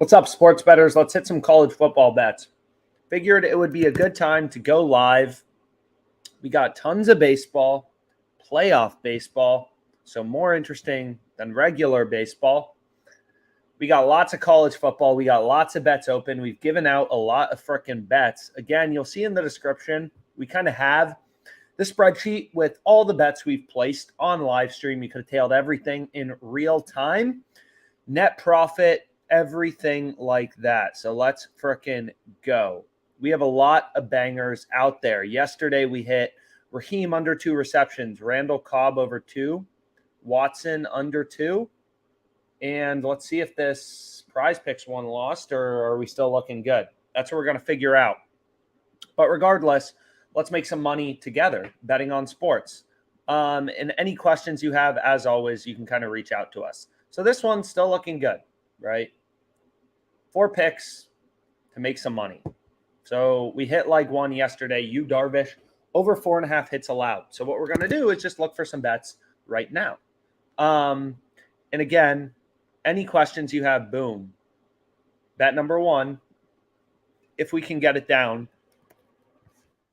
What's up, sports bettors? Let's hit some college football bets. Figured it would be a good time to go live. We got tons of baseball, playoff baseball, so more interesting than regular baseball. We got lots of college football. We got lots of bets open. We've given out a lot of freaking bets. Again, you'll see in the description, we kind of have the spreadsheet with all the bets we've placed on live stream. You could have tailed everything in real time. Net profit, everything like that. So let's frickin' go. We have a lot of bangers out there. Yesterday we hit Raheem under 2 receptions, Randall Cobb over 2, Watson under 2. And let's see if this Prize Picks one lost, or are we still looking good? That's what we're going to figure out. But regardless, let's make some money together betting on sports. And any questions you have, as always, you can kind of reach out to us. So this one's still looking good, right? 4 picks to make some money. So we hit like one yesterday. You Darvish over 4.5 hits allowed. So what we're going to do is just look for some bets right now. And again, any questions you have, boom. Bet number 1, if we can get it down.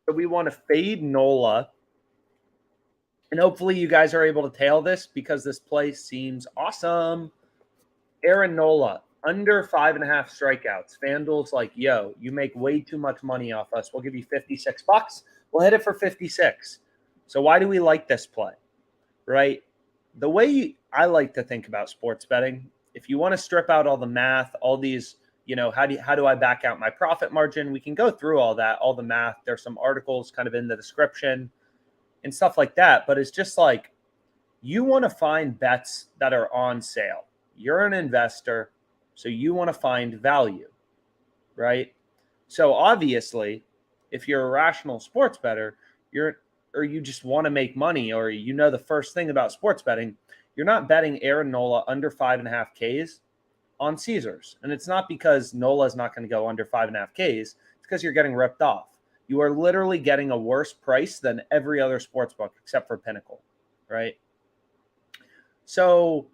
So we want to fade NOLA. And hopefully you guys are able to tail this because this play seems awesome. Aaron Nola, under 5.5 strikeouts. FanDuel's like, yo, you make way too much money off us. We'll give you $56. We'll hit it for 56. So why do we like this play, right? The way I like to think about sports betting, if you want to strip out all the math, all these, how do I back out my profit margin? We can go through all that, all the math. There's some articles kind of in the description and stuff like that. But it's just like, you want to find bets that are on sale. You're an investor, so you want to find value, right? So obviously, if you're a rational sports bettor, or you just want to make money, or the first thing about sports betting, you're not betting Aaron Nola under 5.5 Ks on Caesars. And it's not because Nola is not going to go under 5.5 Ks. It's because you're getting ripped off. You are literally getting a worse price than every other sports book except for Pinnacle, right? So,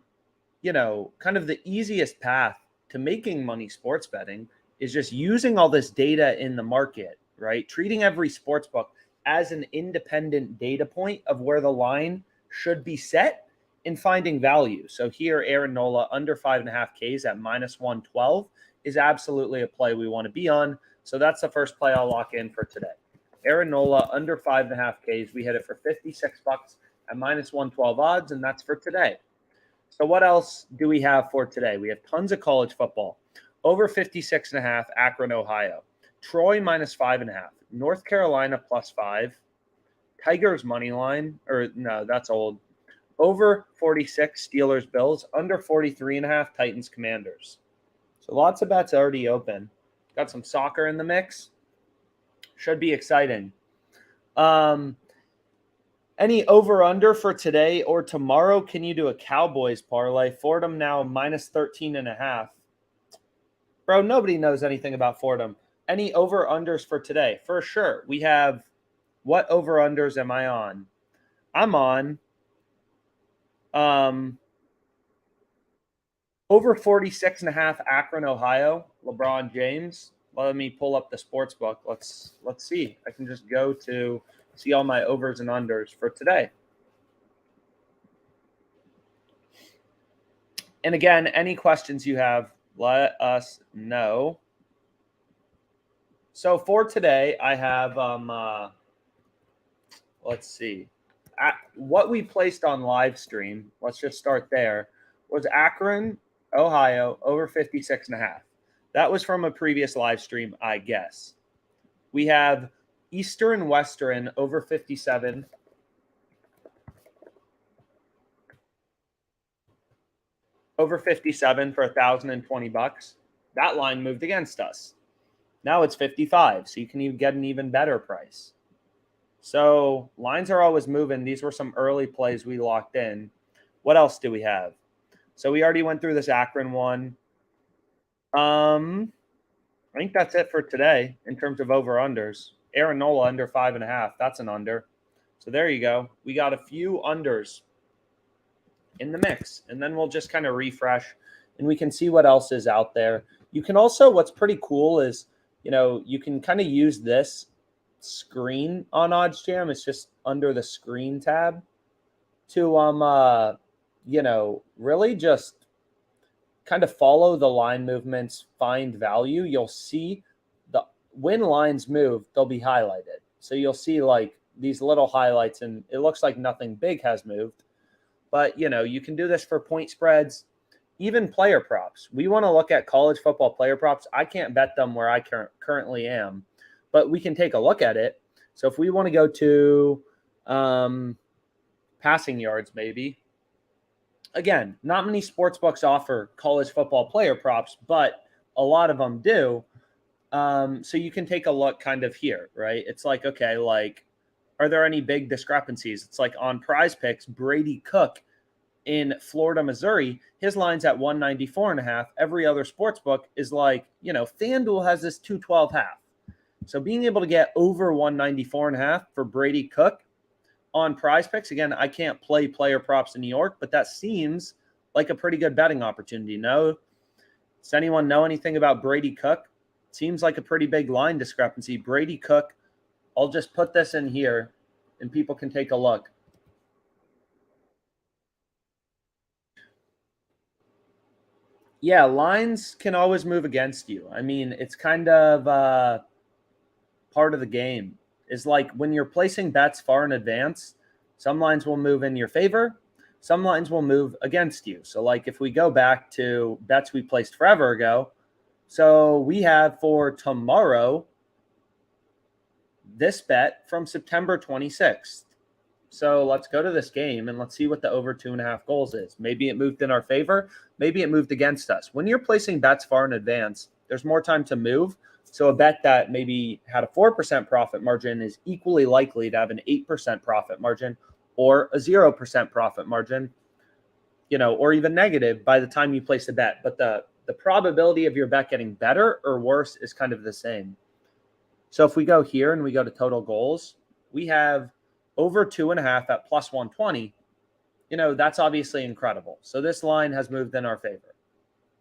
kind of the easiest path to making money sports betting is just using all this data in the market, right? Treating every sports book as an independent data point of where the line should be set and finding value. So here, Aaron Nola under 5.5 Ks at -112 is absolutely a play we want to be on. So that's the first play I'll lock in for today. Aaron Nola under 5.5 Ks. We hit it for $56 at -112 odds, and that's for today. So what else do we have for today? We have tons of college football. Over 56.5, Akron, Ohio. Troy -5.5. North Carolina +5. Tigers money line, or no, that's old. Over 46, Steelers, Bills. Under 43.5, Titans, Commanders. So lots of bets already open. Got some soccer in the mix. Should be exciting. Any over-under for today or tomorrow? Can you do a Cowboys parlay? Fordham now -13.5. Bro, nobody knows anything about Fordham. Any over-unders for today? For sure. We have, what over-unders am I on? I'm on over 46.5 Akron, Ohio. LeBron James. Let me pull up the sports book. Let's see. I can just go to see all my overs and unders for today. And again, any questions you have, let us know. So for today, I have, let's see. What we placed on live stream, let's just start there, was Akron, Ohio, over 56.5. That was from a previous live stream, I guess. We have Eastern Western over 57. Over 57 for $1,020. That line moved against us. Now it's 55, so you can even get an even better price. So lines are always moving. These were some early plays we locked in. What else do we have? So we already went through this Akron one. I think that's it for today in terms of over-unders. Aaron Nola under 5.5. That's an under. So there you go. We got a few unders in the mix. And then we'll just kind of refresh and we can see what else is out there. You can also, what's pretty cool is, you can kind of use this screen on OddsJam. It's just under the screen tab to really just kind of follow the line movements, find value. You'll see when lines move, they'll be highlighted. So you'll see like these little highlights, and it looks like nothing big has moved. But you can do this for point spreads, even player props. We want to look at college football player props. I can't bet them where I currently am, but we can take a look at it. So if we want to go to passing yards, maybe. Again, not many sports books offer college football player props, but a lot of them do. So you can take a look kind of here, right? It's like, okay, like, are there any big discrepancies? It's like on Prize Picks, Brady Cook in Florida, Missouri, his line's at 194.5. Every other sports book is like, FanDuel has this 212.5. So being able to get over 194.5 for Brady Cook on Prize Picks, again, I can't play player props in New York, but that seems like a pretty good betting opportunity. No? Does anyone know anything about Brady Cook? Seems like a pretty big line discrepancy. Brady Cook, I'll just put this in here and people can take a look. Yeah, lines can always move against you. I mean, it's kind of part of the game. Is like when you're placing bets far in advance, some lines will move in your favor, some lines will move against you. So like if we go back to bets we placed forever ago, so we have for tomorrow this bet from September 26th. So let's go to this game and let's see what the over 2.5 goals is. Maybe it moved in our favor. Maybe it moved against us. When you're placing bets far in advance, there's more time to move. So a bet that maybe had a 4% profit margin is equally likely to have an 8% profit margin or a 0% profit margin, or even negative by the time you place the bet. But the probability of your bet getting better or worse is kind of the same. So if we go here and we go to total goals, we have over 2.5 at plus 120. That's obviously incredible. So this line has moved in our favor.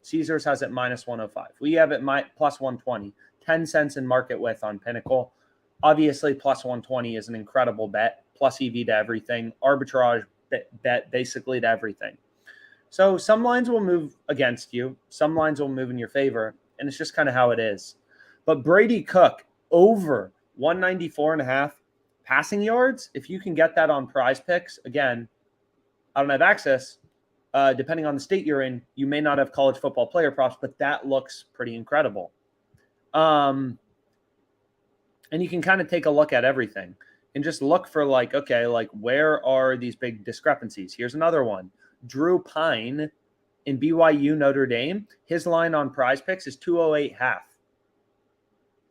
Caesars has it minus 105. We have it plus 120, 10 cents in market width on Pinnacle. Obviously, plus 120 is an incredible bet, plus EV to everything, arbitrage bet basically to everything. So some lines will move against you, some lines will move in your favor, and it's just kind of how it is. But Brady Cook over 194.5 passing yards, if you can get that on Prize Picks, again, I don't have access. Depending on the state you're in, you may not have college football player props, but that looks pretty incredible. And you can kind of take a look at everything and just look for like, okay, like where are these big discrepancies? Here's another one. Drew Pine in BYU Notre Dame, his line on Prize Picks is 208.5.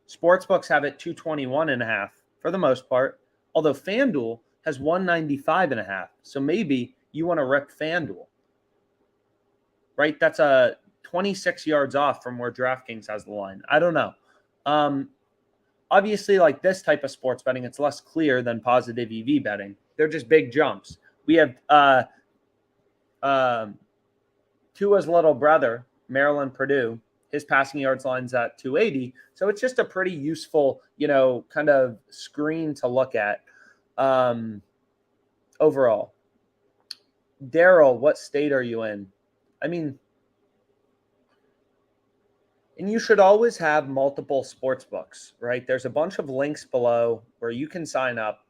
Sportsbooks have it 221.5 for the most part, although FanDuel has 195.5. So maybe you want to rip FanDuel. Right? That's a 26 yards off from where DraftKings has the line. I don't know. Obviously, like this type of sports betting, it's less clear than positive EV betting. They're just big jumps. We have Tua's little brother, Maryland Purdue, his passing yards line's at 280. So it's just a pretty useful, kind of screen to look at overall. Daryl, what state are you in? I mean, and you should always have multiple sports books, right? There's a bunch of links below where you can sign up.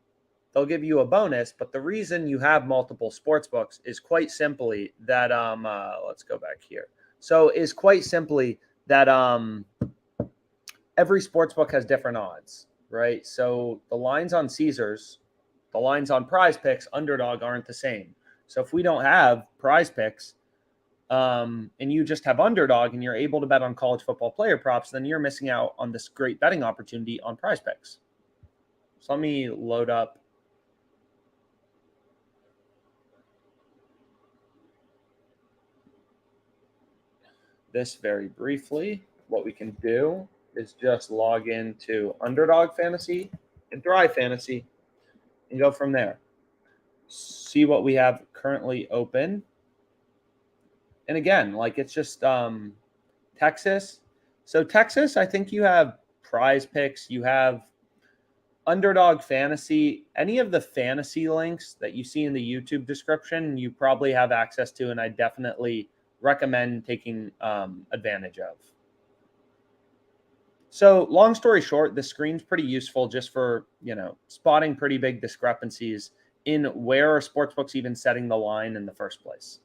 They'll give you a bonus, but the reason you have multiple sports books is quite simply that let's go back here. So is quite simply that every sports book has different odds, right? So the lines on Caesars, the lines on Prize Picks, Underdog aren't the same. So if we don't have Prize Picks, and you just have Underdog and you're able to bet on college football player props, then you're missing out on this great betting opportunity on Prize Picks. So let me load up this very briefly. What we can do is just log into Underdog Fantasy and Thrive Fantasy and go from there. See what we have currently open. And again, like it's just Texas. So Texas, I think you have Prize Picks, you have Underdog Fantasy, any of the fantasy links that you see in the YouTube description, you probably have access to, and I definitely recommend taking advantage of. So long story short, the screen's pretty useful just for, spotting pretty big discrepancies in where are sportsbooks even setting the line in the first place.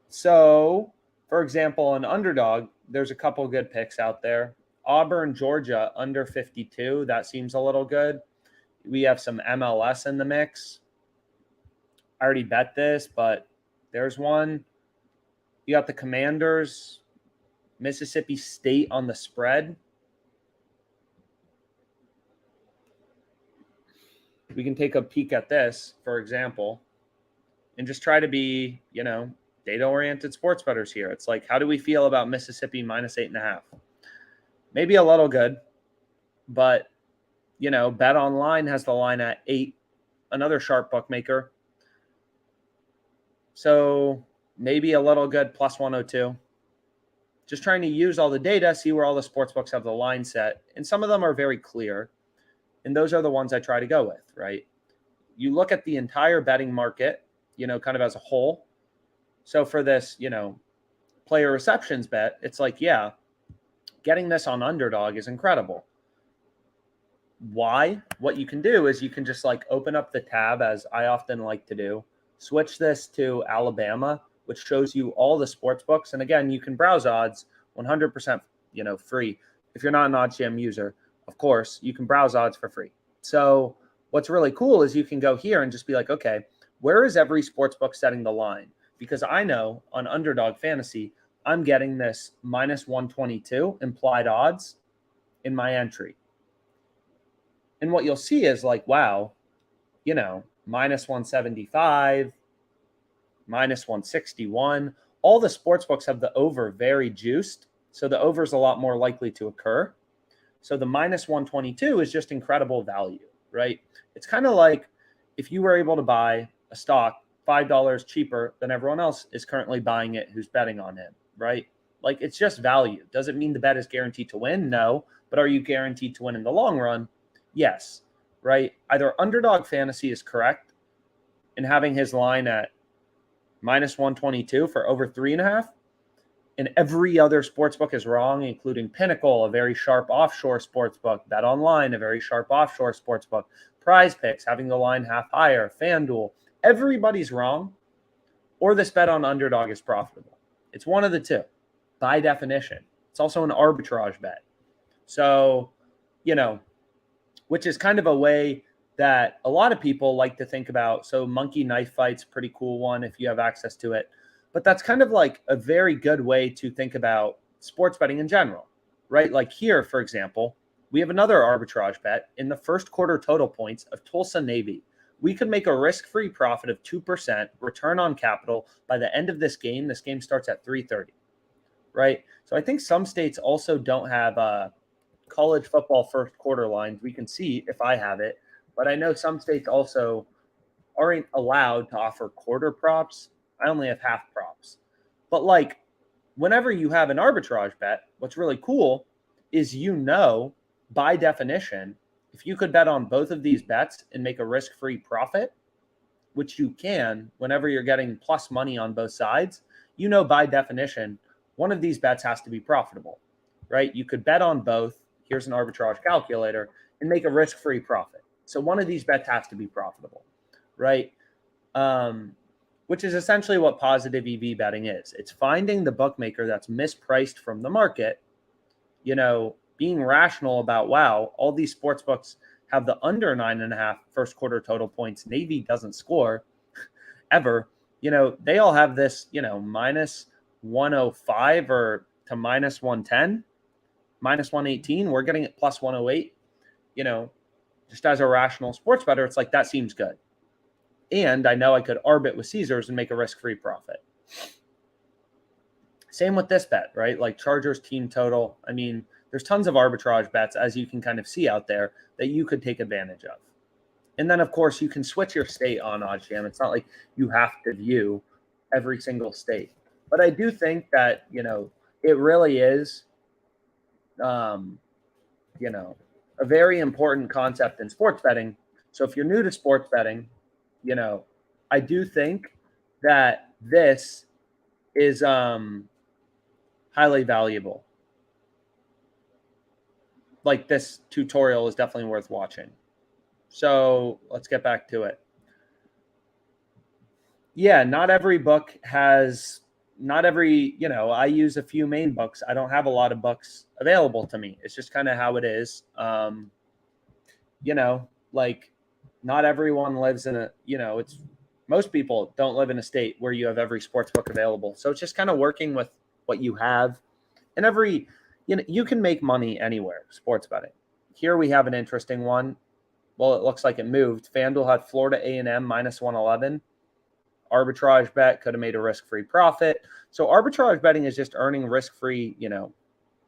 So, for example, on Underdog, there's a couple good picks out there. Auburn, Georgia, under 52. That seems a little good. We have some MLS in the mix. I already bet this, but there's one. You got the Commanders, Mississippi State on the spread. We can take a peek at this, for example, and just try to be, data-oriented sports bettors here. It's like, how do we feel about Mississippi minus 8.5? Maybe a little good, but, Bet Online has the line at 8, another sharp bookmaker. So maybe a little good, plus 102. Just trying to use all the data, see where all the sports books have the line set. And some of them are very clear. And those are the ones I try to go with, right? You look at the entire betting market, kind of as a whole. So for this, player receptions bet, it's like, yeah, getting this on Underdog is incredible. Why? What you can do is you can just like open up the tab, as I often like to do, switch this to Alabama, which shows you all the sports books. And again, you can browse odds 100%, free. If you're not an OddsJam user, of course, you can browse odds for free. So what's really cool is you can go here and just be like, okay, where is every sports book setting the line? Because I know on Underdog Fantasy, I'm getting this minus 122 implied odds in my entry. And what you'll see is like, wow, minus 175, minus 161. All the sports books have the over very juiced. So the over is a lot more likely to occur. So the minus 122 is just incredible value, right? It's kind of like if you were able to buy a stock $5 cheaper than everyone else is currently buying it who's betting on him, right? Like it's just value. Does it mean the bet is guaranteed to win? No. But are you guaranteed to win in the long run? Yes, right? Either Underdog Fantasy is correct in having his line at minus 122 for over 3.5, and every other sportsbook is wrong, including Pinnacle, a very sharp offshore sportsbook, Bet Online, a very sharp offshore sportsbook, Prize Picks having the line half higher, FanDuel. Everybody's wrong, or this bet on Underdog is profitable. It's one of the two, by definition. It's also an arbitrage bet. So, which is kind of a way that a lot of people like to think about. So Monkey Knife Fight's a pretty cool one if you have access to it. But that's kind of like a very good way to think about sports betting in general, right? Like here, for example, we have another arbitrage bet in the first quarter total points of Tulsa Navy. We could make a risk-free profit of 2% return on capital by the end of this game. This game starts at 3:30, right? So I think some states also don't have college football first quarter lines. We can see if I have it, but I know some states also aren't allowed to offer quarter props. I only have half props. But like whenever you have an arbitrage bet, what's really cool is by definition, if you could bet on both of these bets and make a risk-free profit, which you can whenever you're getting plus money on both sides, by definition, one of these bets has to be profitable, right? You could bet on both. Here's an arbitrage calculator and make a risk-free profit. So one of these bets has to be profitable, right? Which is essentially what positive EV betting is. It's finding the bookmaker that's mispriced from the market, being rational about, wow, all these sports books have the under 9.5 first quarter total points. Navy doesn't score ever. They all have this, minus 105 or to minus 110, minus 118. We're getting it plus 108. Just as a rational sports bettor, it's like that seems good. And I know I could arbit with Caesars and make a risk-free profit. Same with this bet, right? Like Chargers team total. I mean, there's tons of arbitrage bets, as you can kind of see out there, that you could take advantage of. And then, of course, you can switch your state on OddsJam. It's not like you have to view every single state. But I do think that, it really is, a very important concept in sports betting. So if you're new to sports betting, I do think that this is highly valuable. Like, this tutorial is definitely worth watching. So let's get back to it. Yeah, not every book has, I use a few main books. I don't have a lot of books available to me. It's just kind of how it is. Like, not everyone lives in most people don't live in a state where you have every sports book available. So it's just kind of working with what you have. And you can make money anywhere, sports betting. Here we have an interesting one. Well, it looks like it moved. FanDuel had Florida A&M minus 111. Arbitrage bet could have made a risk-free profit. So arbitrage betting is just earning risk-free,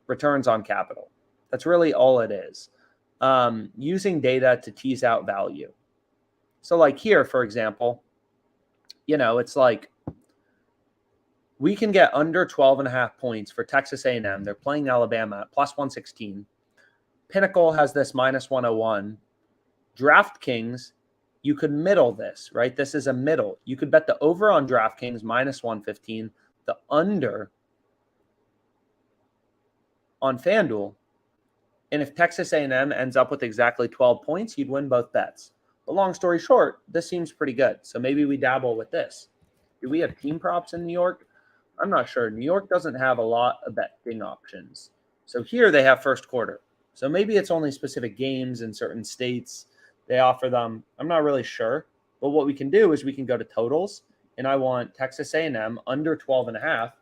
returns on capital. That's really all it is. Using data to tease out value. So like here, for example, it's like we can get under 12.5 points for Texas A&M. They're playing Alabama at plus 116. Pinnacle has this minus 101. DraftKings, you could middle this, right? This is a middle. You could bet the over on DraftKings minus 115, the under on FanDuel. And if Texas A&M ends up with exactly 12 points, you'd win both bets. But long story short, this seems pretty good. So maybe we dabble with this. Do we have team props in New York? I'm not sure. New York doesn't have a lot of betting options. So here they have first quarter. So maybe it's only specific games in certain states they offer them. I'm not really sure. But what we can do is we can go to totals, and I want Texas A&M under 12.5,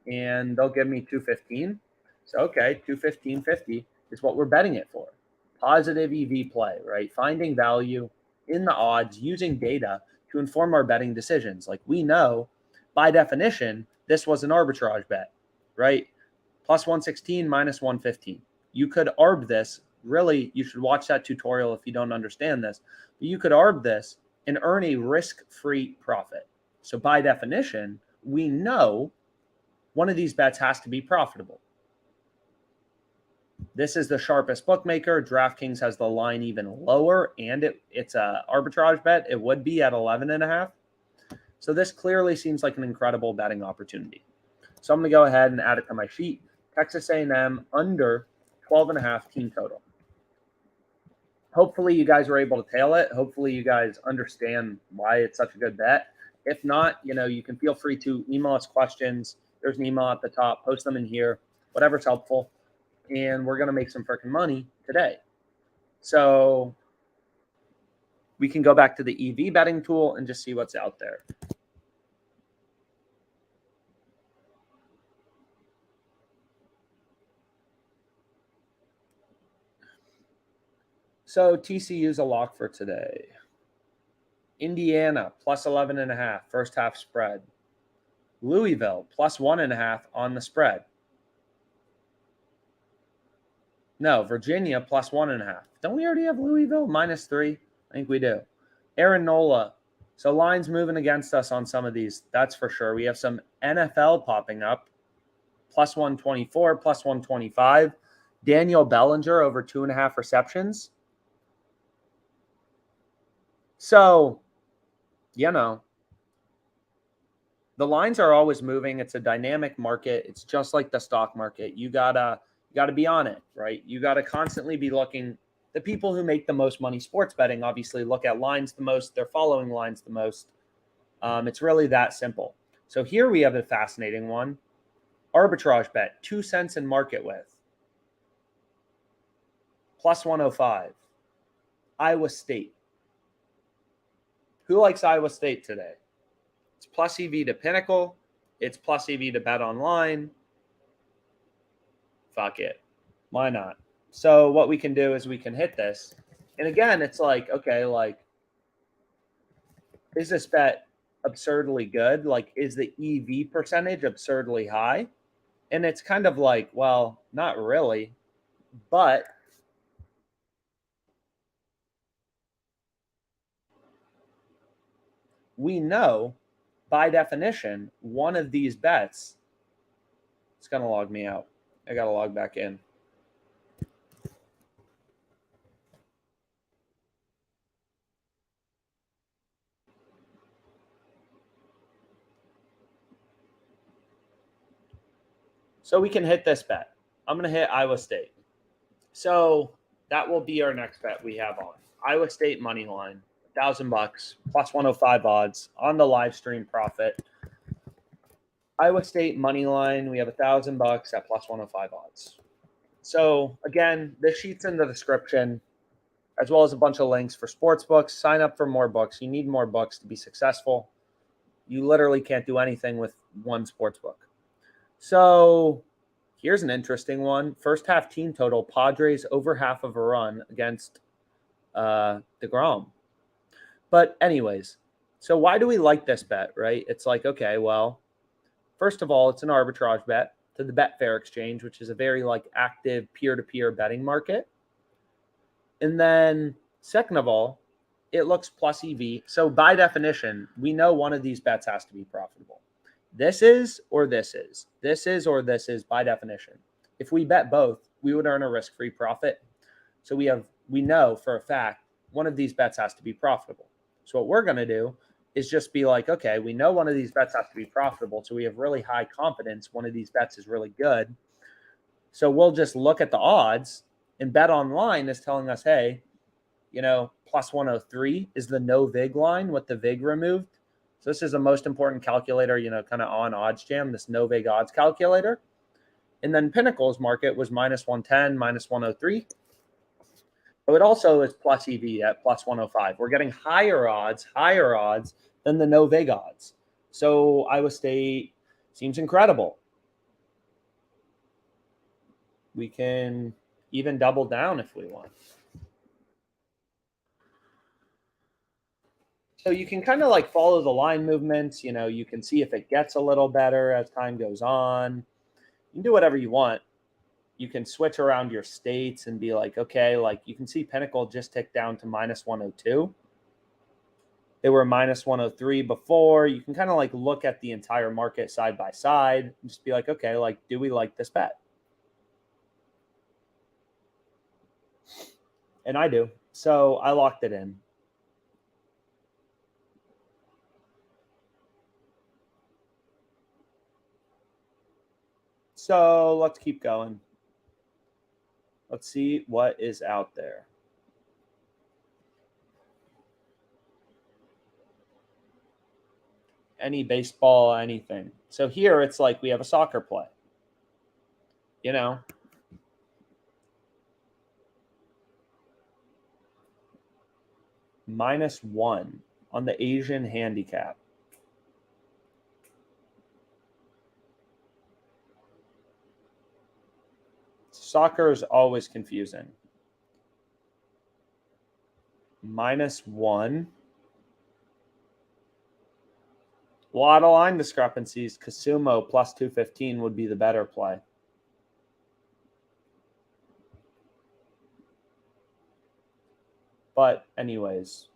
and they'll give me 215. So, okay, 215.50 is what we're betting it for. Positive EV play, right? Finding value in the odds using data to inform our betting decisions. Like, we know, by definition, this was an arbitrage bet, right? Plus 116, minus 115. You could arb this. Really, you should watch that tutorial if you don't understand this. But you could arb this and earn a risk-free profit. So by definition, we know one of these bets has to be profitable. This is the sharpest bookmaker. DraftKings has the line even lower, and it's a arbitrage bet. It would be at 11.5. So this clearly seems like an incredible betting opportunity. So I'm going to go ahead and add it to my sheet. Texas A&M under 12.5 team total. Hopefully you guys were able to tail it. Hopefully you guys understand why it's such a good bet. If not, you can feel free to email us questions. There's an email at the top. Post them in here. Whatever's helpful. And we're going to make some freaking money today. So we can go back to the EV betting tool and just see what's out there. So TCU's a lock for today. Indiana plus 11.5 first half spread. Louisville plus 1.5 on the spread. No, Virginia plus 1.5. Don't we already have Louisville minus 3? I think we do. Aaron Nola. So lines moving against us on some of these. That's for sure. We have some NFL popping up. Plus 124, plus 125. Daniel Bellinger over 2.5 receptions. So, the lines are always moving. It's a dynamic market. It's just like the stock market. You gotta be on it, right? You gotta constantly be looking. The people who make the most money sports betting obviously look at lines the most. They're following lines the most. It's really that simple. So here we have a fascinating one. Arbitrage bet, 2 cents in market width. Plus 105. Iowa State. Who likes Iowa State today? It's plus EV to Pinnacle. It's plus EV to Bet Online. Fuck it. Why not? So what we can do is we can hit this. And again, it's like, okay, like, is this bet absurdly good? Like, is the EV percentage absurdly high? And it's kind of like, well, not really. But we know by definition, one of these bets, it's going to log me out. I got to log back in. So we can hit this bet. I'm going to hit Iowa State. So that will be our next bet we have on. Iowa State money line, $1,000 plus 105 odds on the live stream profit. Iowa State money line, we have $1,000 at plus 105 odds. So again, this sheet's in the description, as well as a bunch of links for sports books. Sign up for more books. You need more books to be successful. You literally can't do anything with one sports book. So here's an interesting one. First half team total, Padres over half of a run against DeGrom. But anyways, so why do we like this bet, right? It's like, okay, well, first of all, it's an arbitrage bet to the Betfair exchange, which is a very active peer-to-peer betting market. And then second of all, it looks plus EV. So by definition, we know one of these bets has to be profitable. This is or this is. This is or this is by definition. If we bet both, we would earn a risk-free profit. So we know for a fact one of these bets has to be profitable. So what we're going to do is just be like, okay, we know one of these bets has to be profitable. So we have really high confidence one of these bets is really good. So we'll just look at the odds, and Bet Online is telling us, hey, plus 103 is the no VIG line with the VIG removed. So this is the most important calculator, kind of on OddsJam, this no VIG odds calculator. And then Pinnacle's market was minus 110, minus 103. So it also is plus EV at plus 105. We're getting higher odds than the no VIG odds. So Iowa State seems incredible. We can even double down if we want. So you can kind of follow the line movements. You can see if it gets a little better as time goes on. You can do whatever you want. You can switch around your states and be like, okay, you can see Pinnacle just ticked down to minus 102. They were minus 103 before. You can kind of look at the entire market side by side and just be like, okay, do we like this bet? And I do. So I locked it in. So let's keep going. Let's see what is out there. Any baseball, anything. So here it's we have a soccer play. -1 on the Asian handicap. Soccer is always confusing. -1. A lot of line discrepancies. Kasumo plus 215 would be the better play. But anyways,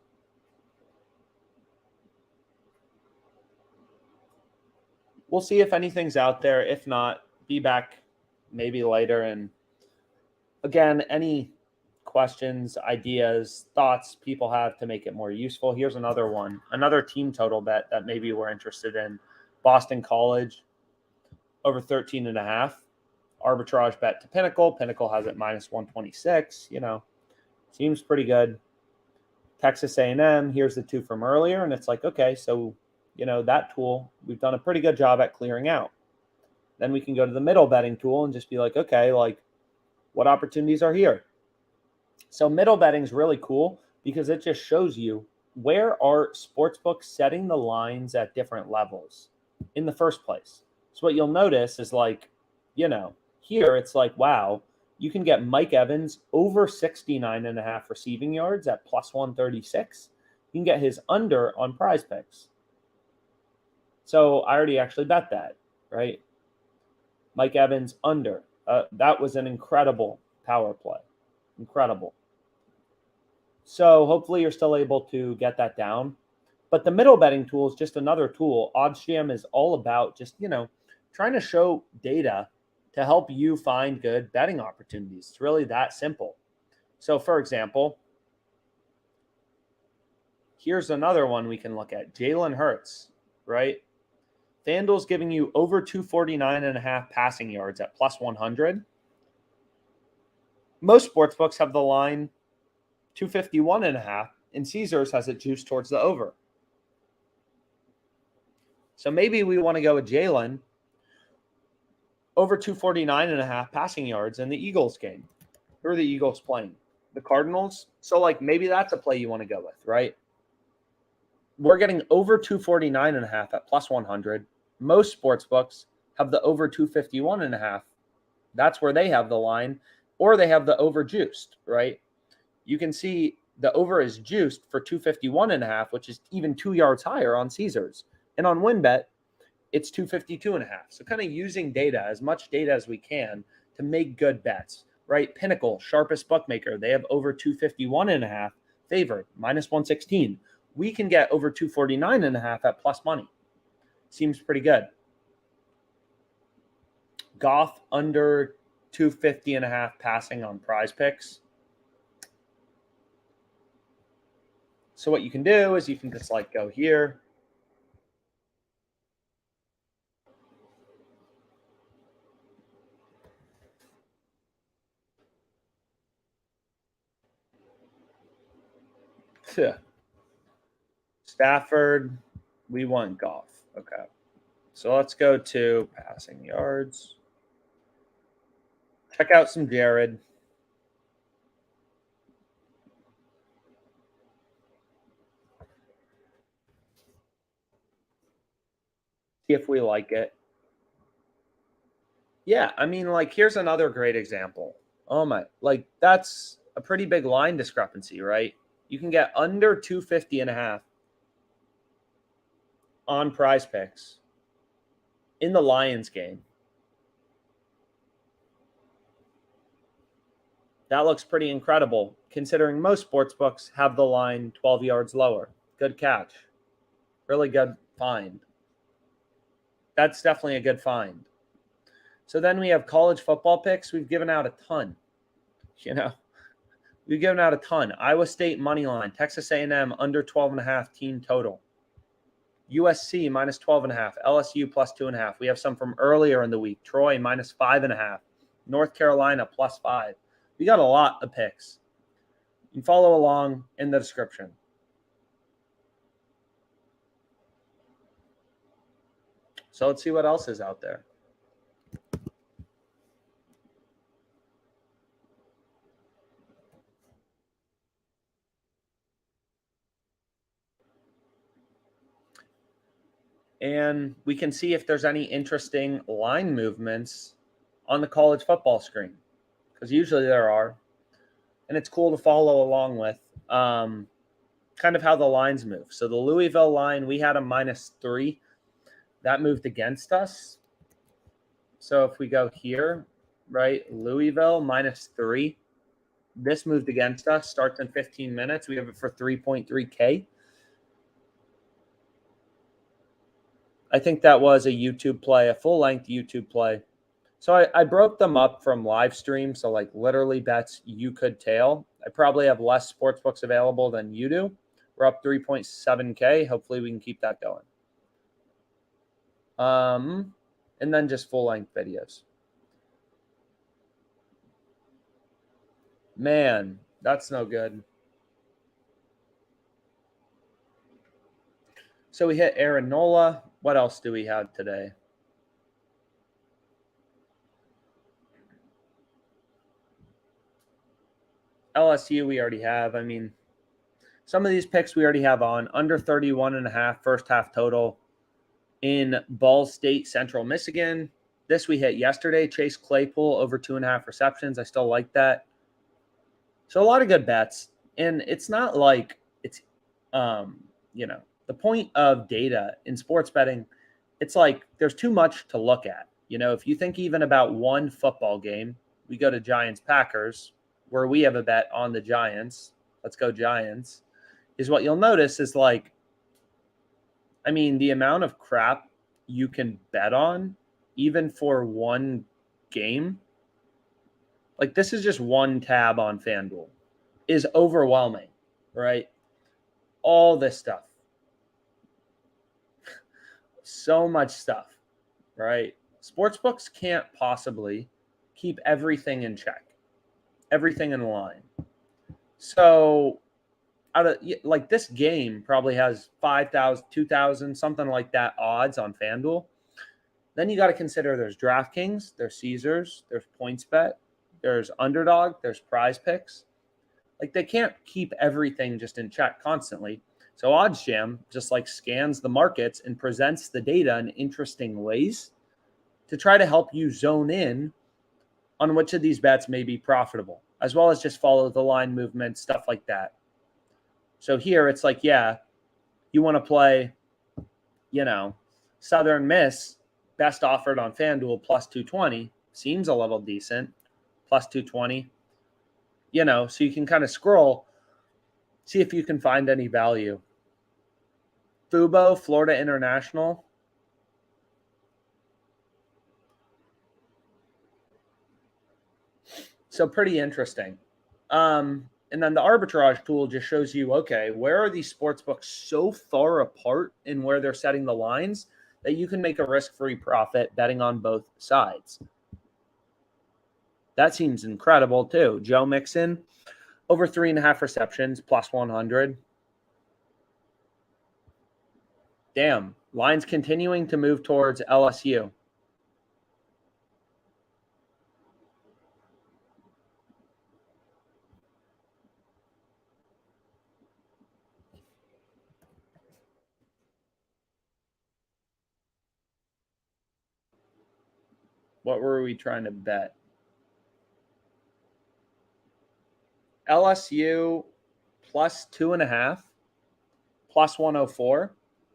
we'll see if anything's out there. If not, be back maybe later. And again, any questions, ideas, thoughts people have to make it more useful. Here's another one, another team total bet that maybe we're interested in. Boston College over 13.5. Arbitrage bet to Pinnacle. Pinnacle has it -126. Seems pretty good. Texas A&M, here's the two from earlier. And it's okay, so, that tool, we've done a pretty good job at clearing out. Then we can go to the middle betting tool and just be like, okay, what opportunities are here? So middle betting is really cool because it just shows you where are sportsbooks setting the lines at different levels in the first place. So what you'll notice is here it's wow, you can get Mike Evans over 69.5 receiving yards at plus 136. You can get his under on Prize Picks. So I already actually bet that, right? Mike Evans under. That was an incredible power play. Incredible. So hopefully you're still able to get that down. But the middle betting tool is just another tool. OddsJam is all about just, trying to show data to help you find good betting opportunities. It's really that simple. So, for example, here's another one we can look at. Jalen Hurts, right? FanDuel's giving you over 249.5 passing yards at plus 100. Most sportsbooks have the line 251.5, and Caesars has it juiced towards the over. So maybe we want to go with Jalen over 249.5 passing yards in the Eagles game. Who are the Eagles playing? The Cardinals. So maybe that's a play you want to go with, right? We're getting over 249.5 at plus 100. Most sports books have the over 251.5. That's where they have the line, or they have the over juiced, right? You can see the over is juiced for 251.5, which is even 2 yards higher on Caesars. And on WinBet, it's 252.5. So kind of using data, as much data as we can, to make good bets, right? Pinnacle, sharpest bookmaker, they have over 251.5 favored, minus 116. We can get over 249.5 at plus money. Seems pretty good. Goff under 250.5 passing on Prize Picks. So what you can do is you can just go here. Stafford, we want Goff. Okay. So let's go to passing yards. Check out some Jared. See if we like it. Yeah, I mean, here's another great example. Oh my, that's a pretty big line discrepancy, right? You can get under 250.5 on Prize Picks in the Lions game. That looks pretty incredible, considering most sports books have the line 12 yards lower. Good catch. Really good find. That's definitely a good find. So then we have college football picks. We've given out a ton. We've given out a ton. Iowa State money line, Texas A&M under 12.5 team total. USC minus 12.5, LSU plus 2.5. We have some from earlier in the week. Troy minus 5.5, North Carolina plus 5. We got a lot of picks. You can follow along in the description. So let's see what else is out there. And we can see if there's any interesting line movements on the college football screen, because usually there are. And it's cool to follow along with kind of how the lines move. So the Louisville line, we had a -3. That moved against us. So if we go here, right, Louisville -3. This moved against us, starts in 15 minutes. We have it for 3.3K. I think that was a YouTube play, a full-length YouTube play. So I broke them up from live stream, so literally bets you could tail. I probably have less sports books available than you do. We're up 3.7K. Hopefully we can keep that going. And then just full-length videos. Man, that's no good. So we hit Aaron Nola. What else do we have today? LSU we already have. I mean, some of these picks we already have on. Under 31.5 first half total in Ball State, Central Michigan. This we hit yesterday. Chase Claypool over 2.5 receptions. I still like that. So a lot of good bets. And it's not like it's, the point of data in sports betting, it's there's too much to look at. If you think even about one football game, we go to Giants-Packers, where we have a bet on the Giants. Let's go Giants. Is what you'll notice is I mean, the amount of crap you can bet on, even for one game, like this is just one tab on FanDuel, is overwhelming, right? All this stuff. So much stuff, right? Sportsbooks can't possibly keep everything in check, everything in line. So out of like this game probably has 5,000, 2,000, something like that odds on FanDuel. Then you got to consider there's DraftKings, there's Caesars, there's PointsBet, there's Underdog, there's Prize Picks. Like they can't keep everything just in check constantly. So OddsJam just like scans the markets and presents the data in interesting ways to try to help you zone in on which of these bets may be profitable, as well as just follow the line movement, stuff like that. So here it's like, yeah, you want to play, Southern Miss, best offered on FanDuel, plus 220. Seems a little decent, plus 220. So you can kind of scroll, see if you can find any value. Fubo, Florida International. So pretty interesting. And then the arbitrage pool just shows you, okay, where are these sports books so far apart in where they're setting the lines that you can make a risk-free profit betting on both sides. That seems incredible too. Joe Mixon, over 3.5 receptions, plus 100. Damn, lines continuing to move towards LSU. What were we trying to bet? LSU plus 2.5, plus 104,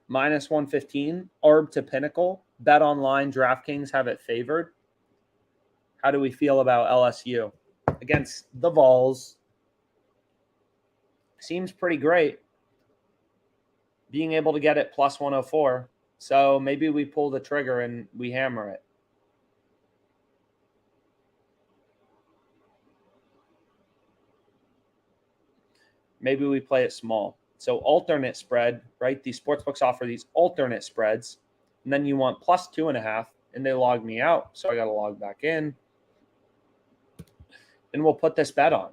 minus 115. Arb to Pinnacle. Bet online, DraftKings have it favored. How do we feel about LSU against the Vols? Seems pretty great. Being able to get it plus 104. So maybe we pull the trigger and we hammer it. Maybe we play it small. So alternate spread, right? These sportsbooks offer these alternate spreads. And then you want plus 2.5, and they log me out. So I got to log back in. And we'll put this bet on.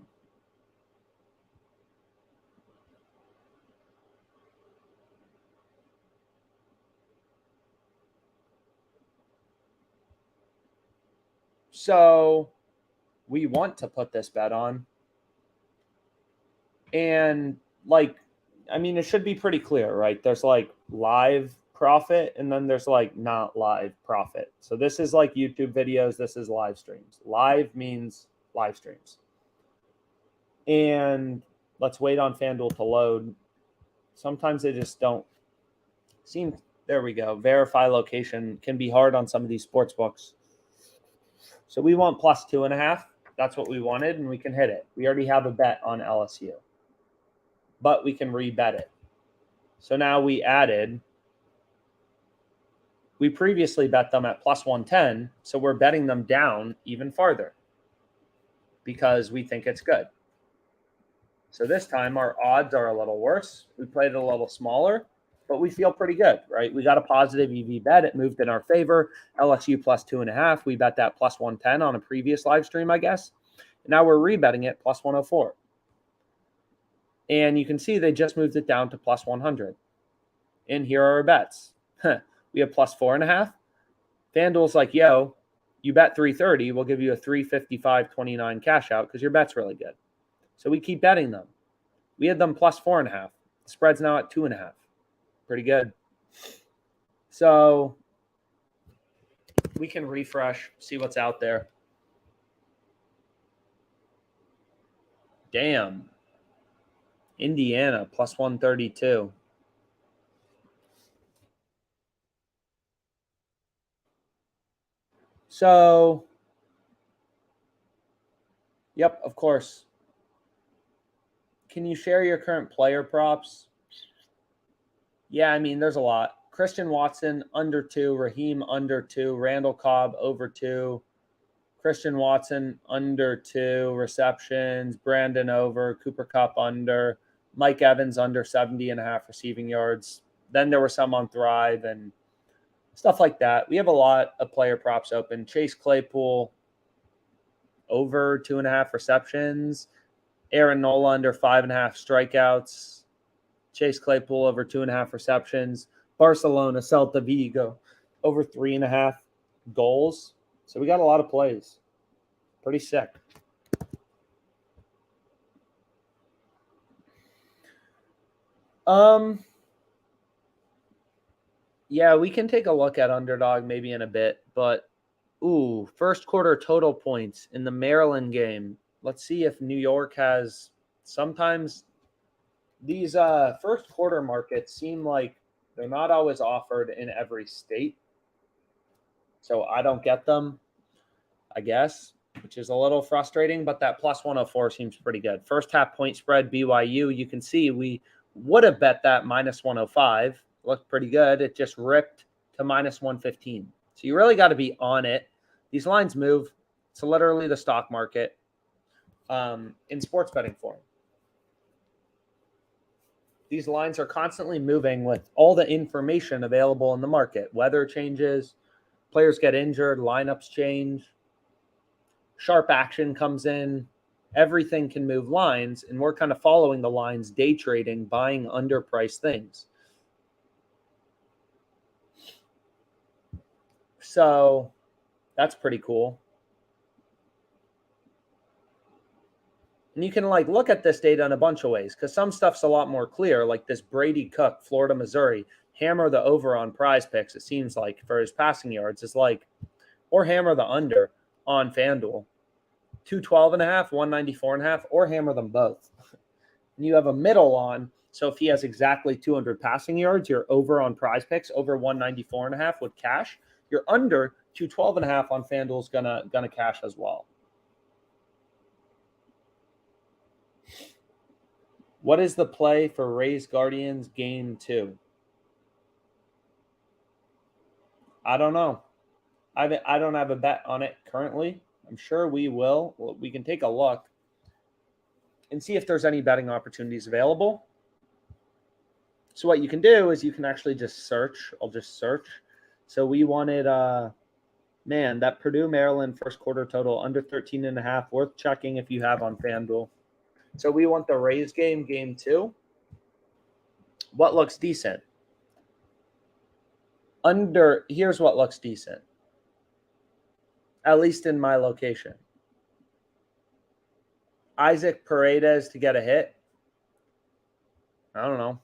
So we want to put this bet on. And it should be pretty clear, right? There's like live profit and then there's like not live profit. So this is like YouTube videos. This is live streams. Live means live streams. And let's wait on FanDuel to load. Sometimes they just don't seem. There we go. Verify location can be hard on some of these sports books. So we want plus 2.5. That's what we wanted, and we can hit it. We already have a bet on LSU, but we can rebet it. So now we previously bet them at plus 110, so we're betting them down even farther because we think it's good. So this time our odds are a little worse. We played it a little smaller, but we feel pretty good, right? We got a positive EV bet. It moved in our favor. LSU plus 2.5. We bet that plus 110 on a previous live stream, I guess. And now we're rebetting it plus 104. And you can see they just moved it down to plus 100. And here are our bets. We have plus 4.5. FanDuel's like, yo, you bet 330, we'll give you a 355.29 cash out because your bet's really good. So we keep betting them. We had them plus 4.5. The spread's now at 2.5. Pretty good. So we can refresh, see what's out there. Damn. Indiana plus 132. So, yep, of course. Can you share your current player props? Yeah, I mean, there's a lot. Christian Watson under 2, Raheem under 2, Randall Cobb over 2, Christian Watson under 2 receptions, Brandon over, Cooper Kupp under, Mike Evans under 70.5 receiving yards. Then there were some on Thrive and stuff like that. We have a lot of player props open. Chase Claypool over 2.5 receptions, Aaron Nola under 5.5 strikeouts, Chase Claypool over 2.5 receptions, Barcelona, Celta Vigo over 3.5 goals. So we got a lot of plays. Pretty sick. Yeah, we can take a look at underdog maybe in a bit, but first quarter total points in the Maryland game. Let's see if New York has. Sometimes these first quarter markets seem like they're not always offered in every state. So I don't get them, I guess, which is a little frustrating, but that plus 104 seems pretty good. First half point spread, BYU, you can see we would have bet that minus 105. Looked pretty good. It just ripped to minus 115. So you really got to be on it. These lines move. It's literally the stock market in sports betting form. These lines are constantly moving with all the information available in the market. Weather changes, players get injured, lineups change, sharp action comes in. Everything can move lines, and we're kind of following the lines, day trading, buying underpriced things. So that's pretty cool. And you can look at this data in a bunch of ways because some stuff's a lot more clear, like this Brady Cook, Florida, Missouri, hammer the over on Prize Picks, it seems like, for his passing yards. It's or hammer the under on FanDuel. 212.5, 194.5, or hammer them both. And you have a middle on, so if he has exactly 200 passing yards, you're over on Prize Picks, over 194.5 would cash. You're under 212.5 on FanDuel is gonna cash as well. What is the play for Rays Guardians game 2? I don't know. I don't have a bet on it currently. I'm sure we will. We can take a look and see if there's any betting opportunities available. So what you can do is you can actually just search. I'll just search. So we wanted, that Purdue, Maryland first quarter total under 13.5. Worth checking if you have on FanDuel. So we want the Rays game 2. What looks decent? Here's what looks decent. At least in my location. Isaac Paredes to get a hit. I don't know.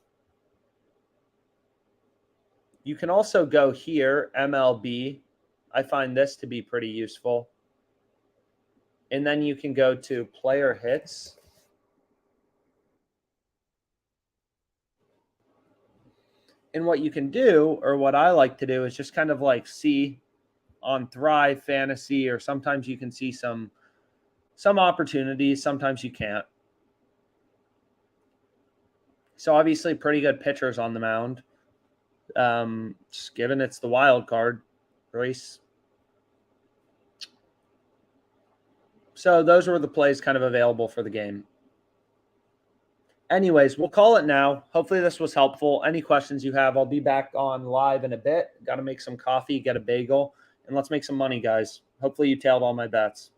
You can also go here, MLB. I find this to be pretty useful. And then you can go to player hits. And what you can do, or what I like to do, is just kind of see on Thrive Fantasy, or sometimes you can see some opportunities, sometimes you can't. So obviously pretty good pitchers on the mound. Just given it's the wild card race. So those were the plays kind of available for the game. Anyways, we'll call it now. Hopefully this was helpful. Any questions you have, I'll be back on live in a bit. Got to make some coffee, get a bagel, and let's make some money, guys. Hopefully you tailed all my bets.